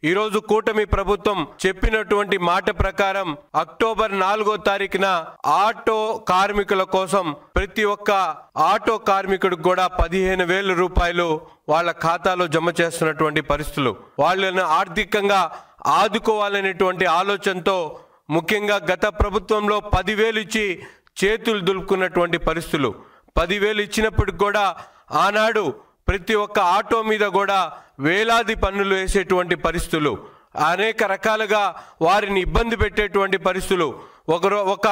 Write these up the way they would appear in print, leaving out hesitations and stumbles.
ఈరోజు కూటమి ప్రభుత్వం చెప్పినటువంటి మాట ప్రకారం అక్టోబర్ 4వ తారీఖున ఆటో కార్మికుల కోసం ప్రతి ఒక్క ఆటో కార్మికుడికి కూడా 15,000 రూపాయలు వాళ్ళ ఖాతాలో జమ చేస్తున్నటువంటి పరిస్థితులు, వాళ్ళని ఆర్థికంగా ఆదుకోవాలనేటువంటి ఆలోచనతో ముఖ్యంగా గత ప్రభుత్వంలో 10,000 ఇచ్చి చేతులు దులుపుకున్నటువంటి పరిస్థితులు. 10,000 ఇచ్చినప్పటికి కూడా ఆనాడు ప్రతి ఒక్క ఆటో మీద కూడా వేలాది పన్నులు వేసేటువంటి పరిస్థితులు, అనేక రకాలుగా వారిని ఇబ్బంది పెట్టేటువంటి పరిస్థితులు, ఒక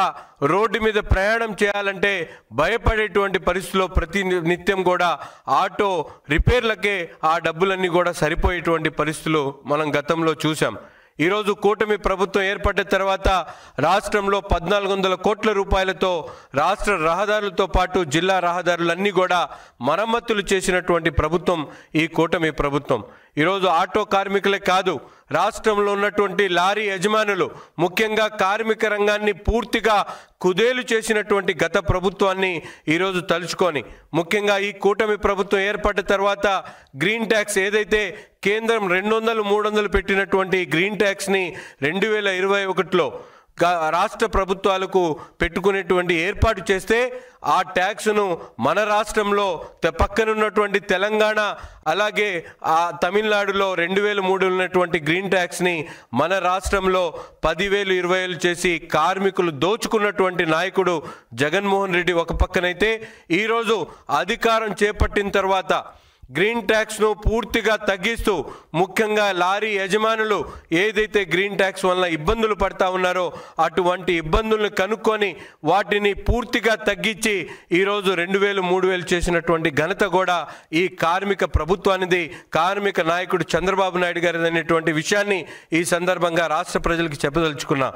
రోడ్డు మీద ప్రయాణం చేయాలంటే భయపడేటువంటి పరిస్థితుల్లో ప్రతి నిత్యం కూడా ఆటో రిపేర్లకే ఆ డబ్బులన్నీ కూడా సరిపోయేటువంటి పరిస్థితులు మనం గతంలో చూసాం. ఈరోజు కూటమి ప్రభుత్వం ఏర్పడిన తర్వాత రాష్ట్రంలో 1,400 కోట్ల రూపాయలతో రాష్ట్ర రహదారులతో పాటు జిల్లా రహదారులన్నీ కూడా మరమ్మతులు చేసినటువంటి ప్రభుత్వం ఈ కూటమి ప్రభుత్వం. ఈరోజు ఆటో కార్మికులే కాదు, రాష్ట్రంలో ఉన్నటువంటి లారీ యజమానులు, ముఖ్యంగా కార్మిక రంగాన్ని పూర్తిగా కుదేలు చేసినటువంటి గత ప్రభుత్వాన్ని ఈరోజు తలుచుకొని, ముఖ్యంగా ఈ కూటమి ప్రభుత్వం ఏర్పడిన తర్వాత గ్రీన్ ట్యాక్స్ ఏదైతే కేంద్రం 200, 300 పెట్టినటువంటి గ్రీన్ ట్యాక్స్ని 2021లో రాష్ట్ర ప్రభుత్వాలకు పెట్టుకునేటువంటి ఏర్పాటు చేస్తే ఆ ట్యాక్స్ను మన రాష్ట్రంలో పక్కనున్నటువంటి తెలంగాణ అలాగే ఆ తమిళనాడులో 2003 ఉన్నటువంటి గ్రీన్ ట్యాక్స్ని మన రాష్ట్రంలో 10,000, 20,000 చేసి కార్మికులు దోచుకున్నటువంటి నాయకుడు జగన్మోహన్ రెడ్డి ఒక పక్కనైతే, ఈరోజు అధికారం చేపట్టిన తర్వాత గ్రీన్ ట్యాక్స్ను పూర్తిగా తగ్గిస్తూ ముఖ్యంగా లారీ యజమానులు ఏదైతే గ్రీన్ ట్యాక్స్ వల్ల ఇబ్బందులు పడతా ఉన్నారో అటువంటి ఇబ్బందులను కనుక్కొని వాటిని పూర్తిగా తగ్గించి ఈరోజు 2,000, 3,000 చేసినటువంటి ఘనత కూడా ఈ కార్మిక ప్రభుత్వానిది, కార్మిక నాయకుడు చంద్రబాబు నాయుడు గారిది అనేటువంటి విషయాన్ని ఈ సందర్భంగా రాష్ట్ర ప్రజలకు చెప్పదలుచుకున్నా.